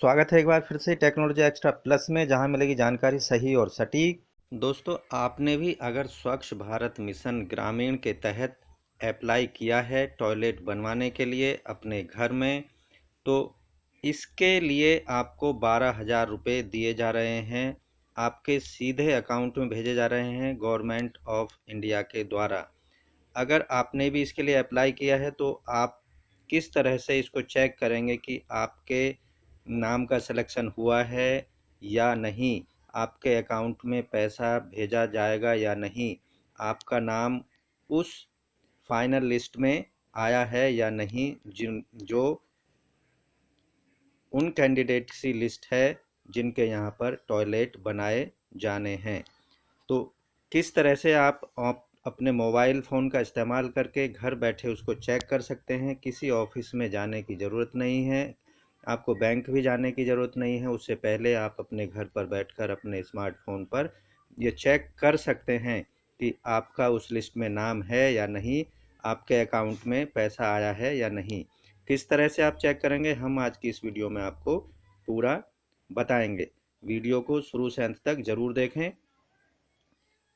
स्वागत है एक बार फिर से टेक्नोलॉजी एक्स्ट्रा प्लस में, जहां मिलेगी जानकारी सही और सटीक। दोस्तों, आपने भी अगर स्वच्छ भारत मिशन ग्रामीण के तहत अप्लाई किया है टॉयलेट बनवाने के लिए अपने घर में, तो इसके लिए आपको 12,000 रुपये दिए जा रहे हैं। आपके सीधे अकाउंट में भेजे जा रहे हैं गवर्नमेंट ऑफ इंडिया के द्वारा। अगर आपने भी इसके लिए अप्लाई किया है तो आप किस तरह से इसको चेक करेंगे कि आपके नाम का सिलेक्शन हुआ है या नहीं, आपके अकाउंट में पैसा भेजा जाएगा या नहीं, आपका नाम उस फाइनल लिस्ट में आया है या नहीं, जो उन कैंडिडेट की लिस्ट है जिनके यहाँ पर टॉयलेट बनाए जाने हैं। तो किस तरह से आप अपने मोबाइल फ़ोन का इस्तेमाल करके घर बैठे उसको चेक कर सकते हैं। किसी ऑफिस में जाने की ज़रूरत नहीं है, आपको बैंक भी जाने की ज़रूरत नहीं है। उससे पहले आप अपने घर पर बैठकर अपने स्मार्टफोन पर ये चेक कर सकते हैं कि आपका उस लिस्ट में नाम है या नहीं, आपके अकाउंट में पैसा आया है या नहीं। किस तरह से आप चेक करेंगे, हम आज की इस वीडियो में आपको पूरा बताएंगे। वीडियो को शुरू से अंत तक ज़रूर देखें।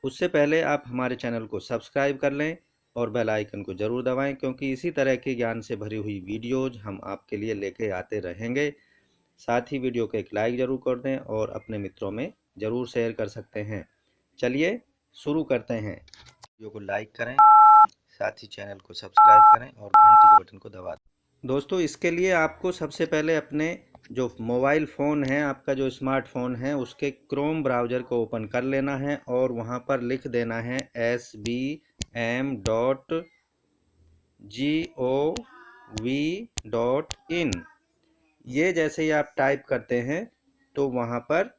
उससे पहले आप हमारे चैनल को सब्सक्राइब कर लें और बेल आइकन को ज़रूर दबाएं, क्योंकि इसी तरह की ज्ञान से भरी हुई वीडियोज हम आपके लिए लेके आते रहेंगे। साथ ही वीडियो को एक लाइक ज़रूर कर दें और अपने मित्रों में ज़रूर शेयर कर सकते हैं। चलिए शुरू करते हैं। वीडियो को लाइक करें, साथ ही चैनल को सब्सक्राइब करें और घंटी के बटन को दबा दें। दोस्तों, इसके लिए आपको सबसे पहले अपने जो मोबाइल फ़ोन है, आपका जो स्मार्टफोन है, उसके क्रोम ब्राउज़र को ओपन कर लेना है और वहाँ पर लिख देना है sbm.gov.in। ये जैसे ही आप टाइप करते हैं तो वहाँ पर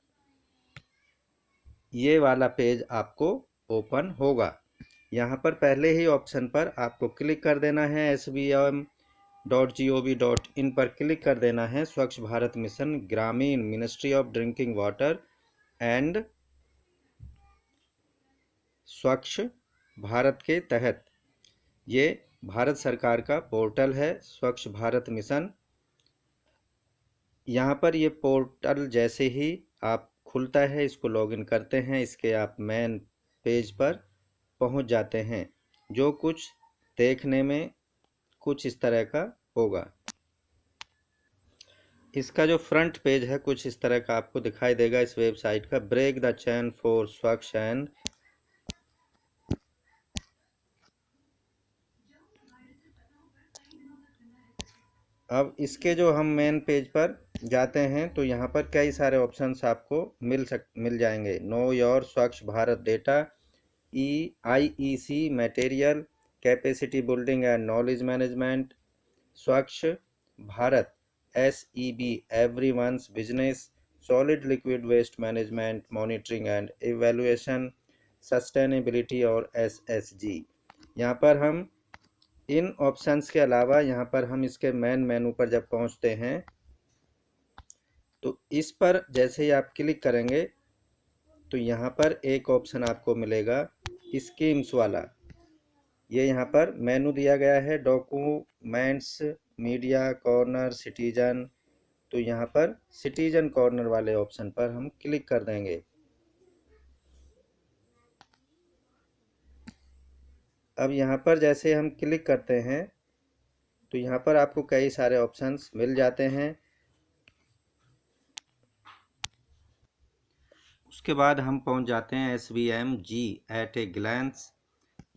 ये वाला पेज आपको ओपन होगा। यहाँ पर पहले ही ऑप्शन पर आपको क्लिक कर देना है, sbm.gov.in पर क्लिक कर देना है। स्वच्छ भारत मिशन ग्रामीण, ministry of drinking water and स्वच्छ भारत के तहत ये भारत सरकार का पोर्टल है, स्वच्छ भारत मिशन। यहाँ पर ये पोर्टल जैसे ही आप खुलता है, इसको लॉगिन करते हैं, इसके आप मेन पेज पर पहुँच जाते हैं, जो कुछ देखने में कुछ इस तरह का होगा। इसका जो फ्रंट पेज है कुछ इस तरह का आपको दिखाई देगा इस वेबसाइट का। ब्रेक द चैन फॉर स्वच्छ एंड अब इसके जो हम मेन पेज पर जाते हैं तो यहाँ पर कई सारे ऑप्शंस आपको मिल जाएंगे। Know your Swachh Bharat data, IEC material, capacity building and knowledge management, Swachh Bharat SEB everyone's business, solid liquid waste management, monitoring and evaluation, sustainability और SSG। यहाँ पर हम इन ऑप्शंस के अलावा यहाँ पर हम इसके मेन मेनू पर जब पहुँचते हैं तो इस पर जैसे ही आप क्लिक करेंगे तो यहाँ पर एक ऑप्शन आपको मिलेगा स्कीम्स वाला। ये यहाँ पर मेनू दिया गया है, डॉक्यूमेंट्स, मीडिया कॉर्नर, सिटीजन। तो यहाँ पर सिटीजन कॉर्नर वाले ऑप्शन पर हम क्लिक कर देंगे। अब यहाँ पर जैसे हम क्लिक करते हैं तो यहाँ पर आपको कई सारे ऑप्शंस मिल जाते हैं। उसके बाद हम पहुँच जाते हैं SBMG एट ए ग्लैंस।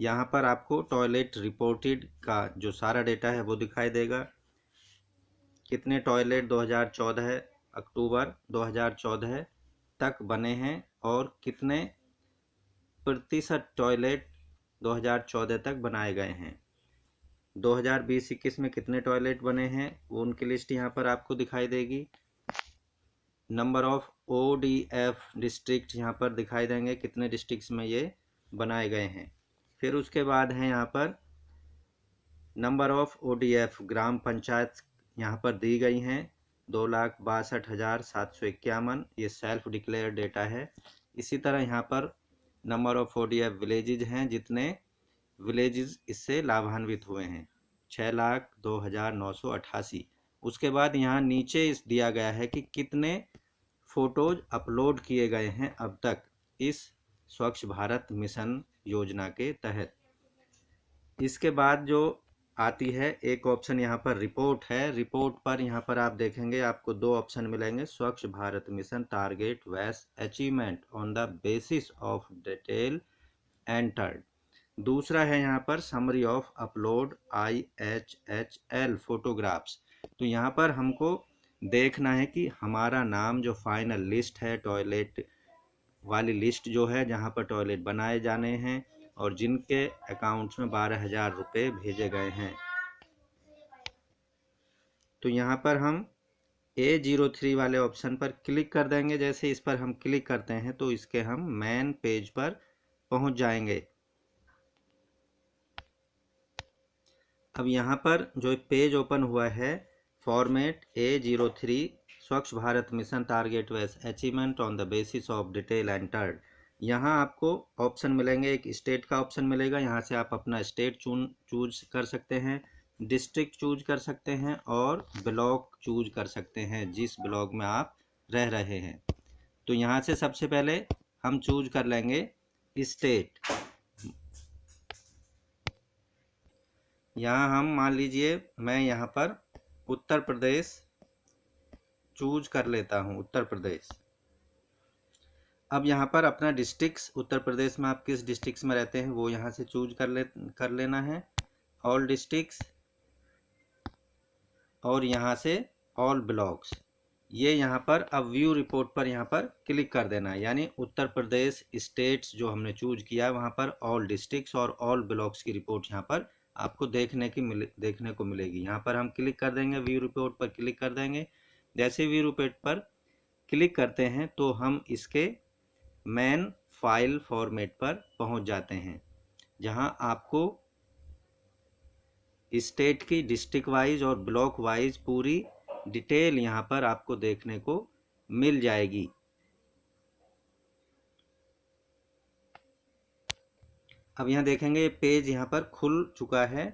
यहाँ पर आपको टॉयलेट रिपोर्टेड का जो सारा डेटा है वो दिखाई देगा। कितने टॉयलेट 2014 अक्टूबर 2014 तक बने हैं और कितने प्रतिशत टॉयलेट 2014 तक बनाए गए हैं। 2020-21 में कितने टॉयलेट बने हैं वो उनकी लिस्ट यहाँ पर आपको दिखाई देगी। नंबर ऑफ ODF डिस्ट्रिक्ट यहाँ पर दिखाई देंगे, कितने डिस्ट्रिक्ट्स में ये बनाए गए हैं। फिर उसके बाद है यहाँ पर नंबर ऑफ ODF ग्राम पंचायत यहाँ पर दी गई हैं 2,62,751। ये सेल्फ डिक्लेयर डेटा है। इसी तरह यहाँ पर नंबर ऑफ ODF विलेजेज हैं, जितने विलेजेस इससे लाभान्वित हुए हैं 6,02,988। उसके बाद यहाँ नीचे इस दिया गया है कि कितने फ़ोटोज़ अपलोड किए गए हैं अब तक इस स्वच्छ भारत मिशन योजना के तहत। इसके बाद जो आती है एक ऑप्शन यहाँ पर रिपोर्ट है। रिपोर्ट पर यहाँ पर आप देखेंगे आपको दो ऑप्शन मिलेंगे, स्वच्छ भारत मिशन टारगेट वैस achievement on the basis of detail entered. दूसरा है यहाँ पर summary of upload IHHL photographs. तो यहाँ पर हमको देखना है कि हमारा नाम जो फाइनल लिस्ट है, टॉयलेट वाली लिस्ट जो है जहाँ पर टॉयलेट बनाए जाने हैं और जिनके अकाउंट्स में 12,000 रुपये भेजे गए हैं। तो यहाँ पर हम A03 वाले ऑप्शन पर क्लिक कर देंगे। जैसे इस पर हम क्लिक करते हैं तो इसके हम मेन पेज पर पहुँच जाएंगे। अब यहाँ पर जो पेज ओपन हुआ है फॉर्मेट A03 स्वच्छ भारत मिशन टारगेट वैस achievement on the basis of detail entered. यहाँ आपको ऑप्शन मिलेंगे, एक स्टेट का ऑप्शन मिलेगा, यहाँ से आप अपना स्टेट चूज कर सकते हैं, डिस्ट्रिक्ट चूज कर सकते हैं और ब्लॉक चूज कर सकते हैं जिस ब्लॉक में आप रह रहे हैं। तो यहाँ से सबसे पहले हम चूज कर लेंगे स्टेट। यहाँ हम मान लीजिए मैं यहाँ पर उत्तर प्रदेश चूज कर लेता हूँ, उत्तर प्रदेश। अब यहाँ पर अपना डिस्ट्रिक्ट्स, उत्तर प्रदेश में आप किस डिस्ट्रिक्ट्स में रहते हैं वो यहाँ से चूज कर लेना है, ऑल डिस्ट्रिक्ट्स, और यहाँ से ऑल ब्लॉक्स। ये यहाँ पर अब व्यू रिपोर्ट पर यहाँ पर क्लिक कर देना है, यानी उत्तर प्रदेश स्टेट्स जो हमने चूज किया वहाँ पर ऑल डिस्ट्रिक्ट्स और ऑल ब्लॉक्स की रिपोर्ट यहाँ पर आपको देखने को मिलेगी। यहाँ पर हम क्लिक कर देंगे, व्यू रिपोर्ट पर क्लिक कर देंगे। जैसे व्यू रिपोर्ट पर क्लिक करते हैं तो हम इसके मेन फाइल फॉर्मेट पर पहुंच जाते हैं, जहां आपको स्टेट की डिस्ट्रिक्ट वाइज और ब्लॉक वाइज पूरी डिटेल यहां पर आपको देखने को मिल जाएगी। अब यहाँ देखेंगे पेज यहाँ पर खुल चुका है।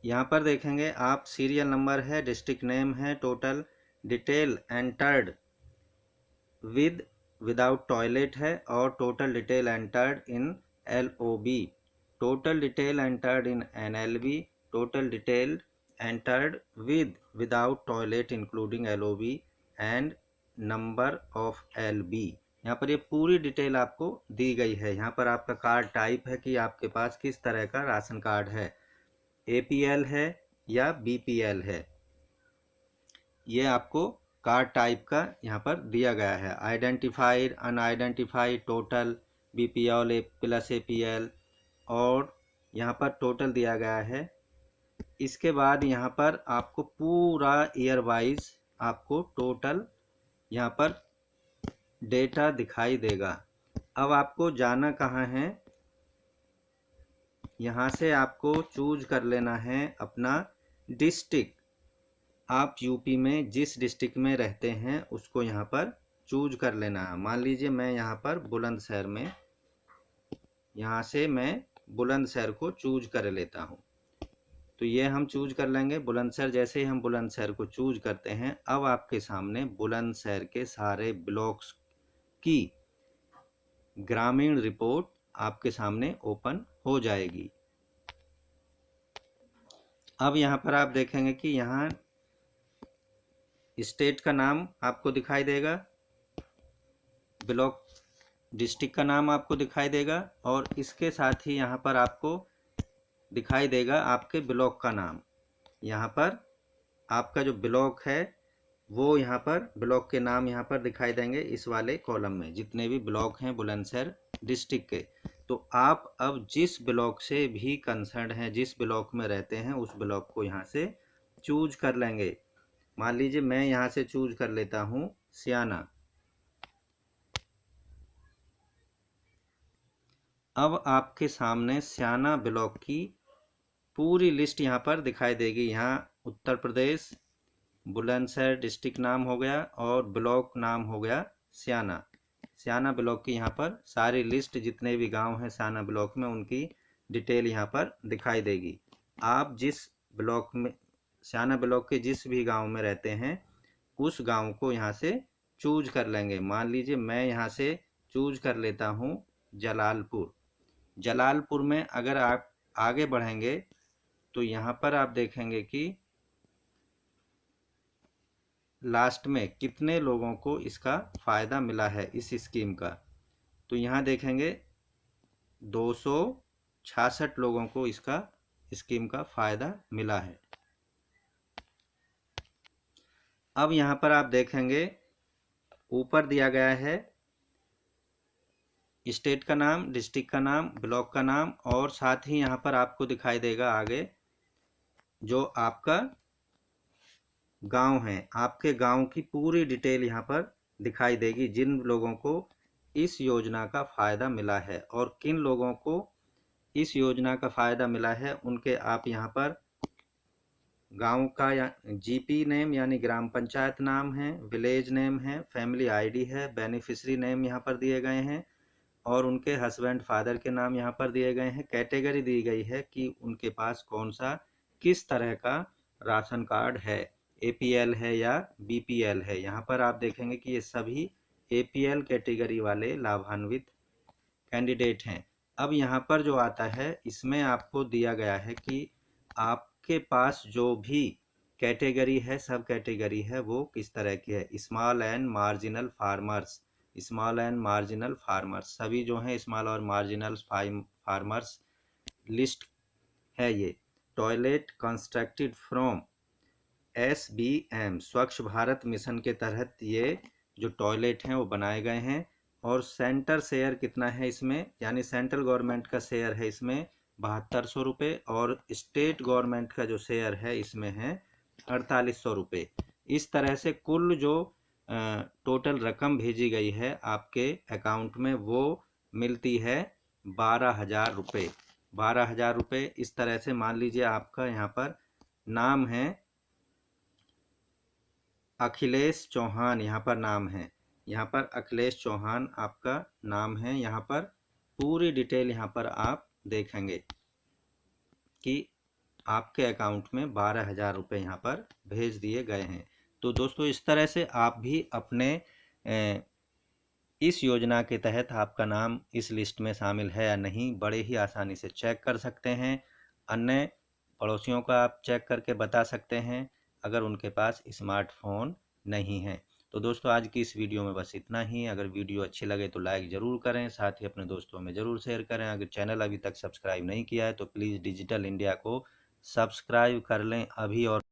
यहाँ पर देखेंगे आप सीरियल नंबर है, डिस्ट्रिक्ट नेम है, total detail entered without toilet है और total detail entered in LOB, total detail entered in NLB, total detail entered without toilet including LOB and number of LB। यहाँ पर ये पूरी डिटेल आपको दी गई है। यहाँ पर आपका कार्ड टाइप है कि आपके पास किस तरह का राशन कार्ड है, APL है या BPL है, ये आपको कार्ड टाइप का यहाँ पर दिया गया है। Identified, unidentified, total, BPL plus APL, और यहाँ पर टोटल दिया गया है। इसके बाद यहाँ पर आपको पूरा ईयर वाइज आपको टोटल यहाँ पर डेटा दिखाई देगा। अब आपको जाना कहाँ है, यहाँ से आपको चूज कर लेना है अपना डिस्ट्रिक्ट। आप यूपी में जिस डिस्ट्रिक्ट में रहते हैं उसको यहाँ पर चूज कर लेना है। मान लीजिए मैं यहाँ पर बुलंदशहर में, यहाँ से मैं बुलंदशहर को चूज कर लेता हूँ। तो ये हम चूज कर लेंगे बुलंदशहर। जैसे ही हम बुलंदशहर को चूज करते हैं अब आपके सामने बुलंदशहर के सारे ब्लॉक्स की ग्रामीण रिपोर्ट आपके सामने ओपन हो जाएगी। अब यहाँ पर आप देखेंगे कि यहाँ स्टेट का नाम आपको दिखाई देगा, ब्लॉक डिस्ट्रिक्ट का नाम आपको दिखाई देगा और इसके साथ ही यहाँ पर आपको दिखाई देगा आपके ब्लॉक का नाम। यहाँ पर आपका जो ब्लॉक है वो यहाँ पर ब्लॉक के नाम यहाँ पर दिखाई देंगे इस वाले कॉलम में, जितने भी ब्लॉक हैं बुलंदशहर डिस्ट्रिक्ट के। तो आप अब जिस ब्लॉक से भी कंसर्न हैं, जिस ब्लॉक में रहते हैं उस ब्लॉक को यहाँ से चूज कर लेंगे। मान लीजिए मैं यहाँ से चूज कर लेता हूँ सियाना। अब आपके सामने सियाना ब्लॉक की पूरी लिस्ट यहाँ पर दिखाई देगी। यहाँ उत्तर प्रदेश, बुलंदशहर डिस्ट्रिक्ट नाम हो गया और ब्लॉक नाम हो गया सियाना। सियाना ब्लॉक की यहाँ पर सारी लिस्ट, जितने भी गांव हैं सियाना ब्लॉक में, उनकी डिटेल यहाँ पर दिखाई देगी। आप जिस ब्लॉक में स्याना ब्लॉक के जिस भी गांव में रहते हैं उस गांव को यहाँ से चूज कर लेंगे। मान लीजिए मैं यहाँ से चूज कर लेता हूँ जलालपुर। जलालपुर में अगर आप आगे बढ़ेंगे तो यहाँ पर आप देखेंगे कि लास्ट में कितने लोगों को इसका फ़ायदा मिला है इस स्कीम का। तो यहाँ देखेंगे 266 लोगों को इसका स्कीम का फ़ायदा मिला है। अब यहाँ पर आप देखेंगे ऊपर दिया गया है स्टेट का नाम, डिस्ट्रिक्ट का नाम, ब्लॉक का नाम, और साथ ही यहाँ पर आपको दिखाई देगा आगे जो आपका गांव है, आपके गांव की पूरी डिटेल यहाँ पर दिखाई देगी, जिन लोगों को इस योजना का फ़ायदा मिला है और किन लोगों को इस योजना का फ़ायदा मिला है उनके आप यहाँ पर गांव का या जीपी नेम यानी ग्राम पंचायत नाम है, विलेज नेम है, फैमिली आईडी है, बेनिफिशियरी नेम यहाँ पर दिए गए हैं और उनके हस्बैंड फादर के नाम यहाँ पर दिए गए हैं। कैटेगरी दी गई है कि उनके पास कौन सा किस तरह का राशन कार्ड है, एपीएल है या बीपीएल है। यहाँ पर आप देखेंगे कि ये सभी एपीएल कैटेगरी वाले लाभान्वित कैंडिडेट हैं। अब यहाँ पर जो आता है इसमें आपको दिया गया है कि आपके पास जो भी कैटेगरी है, सब कैटेगरी है, वो किस तरह की है। Small and marginal farmers, small and marginal farmers सभी जो हैं स्मॉल और मार्जिनल फार्मर्स लिस्ट है ये। टॉयलेट कंस्ट्रक्टेड फ्रॉम SBM स्वच्छ भारत मिशन के तहत ये जो टॉयलेट हैं वो बनाए गए हैं। और सेंटर शेयर कितना है इसमें, यानी सेंट्रल गवर्नमेंट का शेयर है इसमें 7200 रुपये और स्टेट गवर्नमेंट का जो शेयर है इसमें है 4800 रुपये। इस तरह से कुल जो टोटल रकम भेजी गई है आपके अकाउंट में वो मिलती है 12,000 रुपये। 12,000 रुपये इस तरह से मान लीजिए आपका यहाँ पर नाम है अखिलेश चौहान, यहाँ पर नाम है, यहाँ पर अखिलेश चौहान आपका नाम है। यहाँ पर पूरी डिटेल यहाँ पर आप देखेंगे कि आपके अकाउंट में 12,000 रुपये यहाँ पर भेज दिए गए हैं। तो दोस्तों इस तरह से आप भी अपने इस योजना के तहत आपका नाम इस लिस्ट में शामिल है या नहीं बड़े ही आसानी से चेक कर सकते हैं। अन्य पड़ोसियों का आप चेक करके बता सकते हैं अगर उनके पास स्मार्टफोन नहीं है। तो दोस्तों आज की इस वीडियो में बस इतना ही। अगर वीडियो अच्छी लगे तो लाइक ज़रूर करें, साथ ही अपने दोस्तों में ज़रूर शेयर करें। अगर चैनल अभी तक सब्सक्राइब नहीं किया है तो प्लीज़ डिजिटल इंडिया को सब्सक्राइब कर लें अभी। और